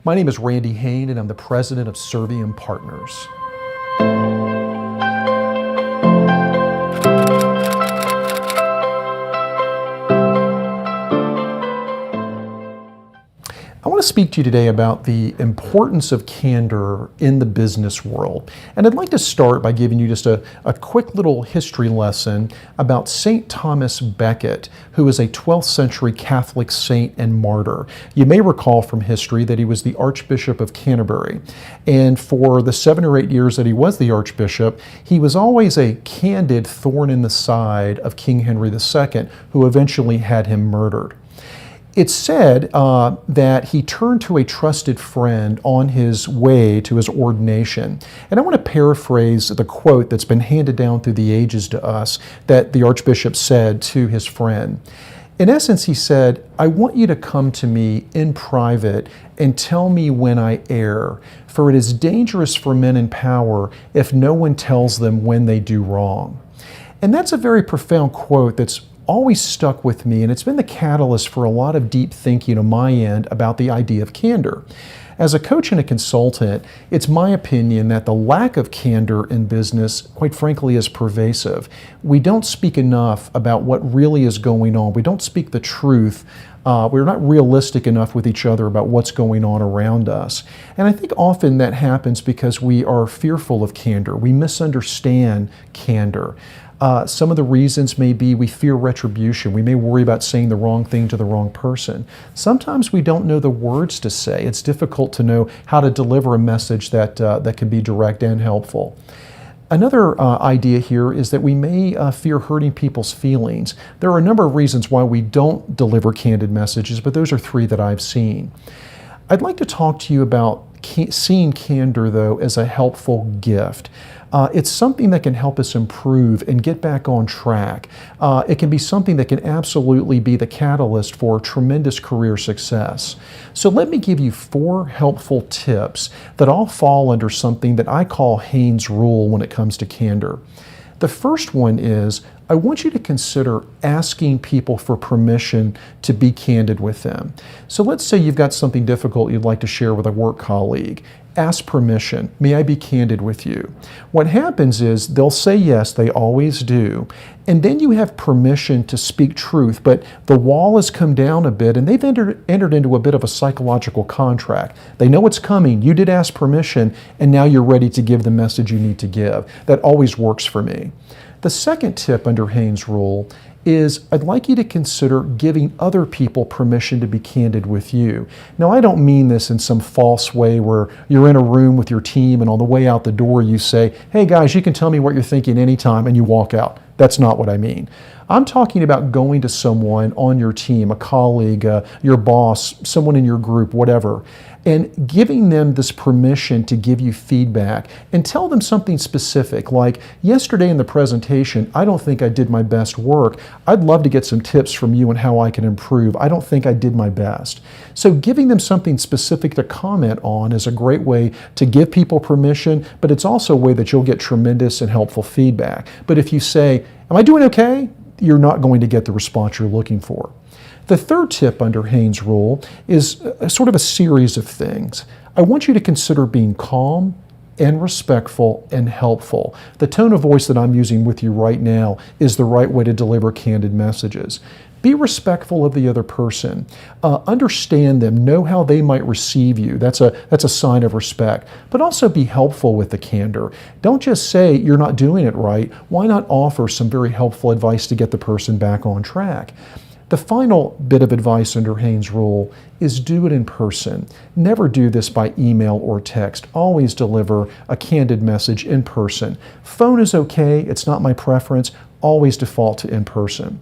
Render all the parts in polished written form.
My name is Randy Hain, and I'm the president of Serviam Partners. I want to speak to you today about the importance of candor in the business world. And I'd like to start by giving you just a quick little history lesson about St. Thomas Becket, who was a 12th century Catholic saint and martyr. You may recall from history that he was the Archbishop of Canterbury. And for the 7 or 8 years that he was the Archbishop, he was always a candid thorn in the side of King Henry II, who eventually had him murdered. It's said that he turned to a trusted friend on his way to his ordination. And I want to paraphrase the quote that's been handed down through the ages to us that the Archbishop said to his friend. In essence, he said, "I want you to come to me in private and tell me when I err, for it is dangerous for men in power if no one tells them when they do wrong." And that's a very profound quote that's always stuck with me, and it's been the catalyst for a lot of deep thinking on my end about the idea of candor. As a coach and a consultant, it's my opinion that the lack of candor in business, quite frankly, is pervasive. We don't speak enough about what really is going on. We don't speak the truth. We're not realistic enough with each other about what's going on around us. And I think often that happens because we are fearful of candor. We misunderstand candor. Some of the reasons may be we fear retribution. We may worry about saying the wrong thing to the wrong person. Sometimes we don't know the words to say. It's difficult to know how to deliver a message that can be direct and helpful. Another idea here is that we may fear hurting people's feelings. There are a number of reasons why we don't deliver candid messages, but those are 3 that I've seen. I'd like to talk to you about seeing candor, though, as a helpful gift. It's something that can help us improve and get back on track. It can be something that can absolutely be the catalyst for tremendous career success. So let me give you 4 helpful tips that all fall under something that I call Hain's rule when it comes to candor. The first one is, I want you to consider asking people for permission to be candid with them. So let's say you've got something difficult you'd like to share with a work colleague. Ask permission. May I be candid with you? What happens is they'll say yes, they always do, and then you have permission to speak truth, but the wall has come down a bit and they've entered into a bit of a psychological contract. They know it's coming, you did ask permission, and now you're ready to give the message you need to give. That always works for me. The second tip under Hain's rule is I'd like you to consider giving other people permission to be candid with you. Now, I don't mean this in some false way where you're in a room with your team and on the way out the door you say, "Hey guys, you can tell me what you're thinking anytime," and you walk out. That's not what I mean. I'm talking about going to someone on your team, a colleague, your boss, someone in your group, whatever, and giving them this permission to give you feedback and tell them something specific like, "Yesterday in the presentation, I don't think I did my best work. I'd love to get some tips from you on how I can improve. I don't think I did my best." So giving them something specific to comment on is a great way to give people permission, but it's also a way that you'll get tremendous and helpful feedback. But if you say, "Am I doing okay?" you're not going to get the response you're looking for. The third tip under Hain's rule is sort of a series of things. I want you to consider being calm and respectful and helpful. The tone of voice that I'm using with you right now is the right way to deliver candid messages. Be respectful of the other person. Understand them. Know how they might receive you. That's a sign of respect. But also be helpful with the candor. Don't just say you're not doing it right. Why not offer some very helpful advice to get the person back on track? The final bit of advice under Hain's rule is do it in person. Never do this by email or text. Always deliver a candid message in person. Phone is okay. It's not my preference. Always default to in person.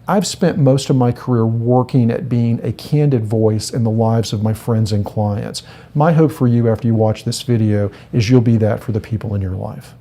I've spent most of my career working at being a candid voice in the lives of my friends and clients. My hope for you after you watch this video is you'll be that for the people in your life.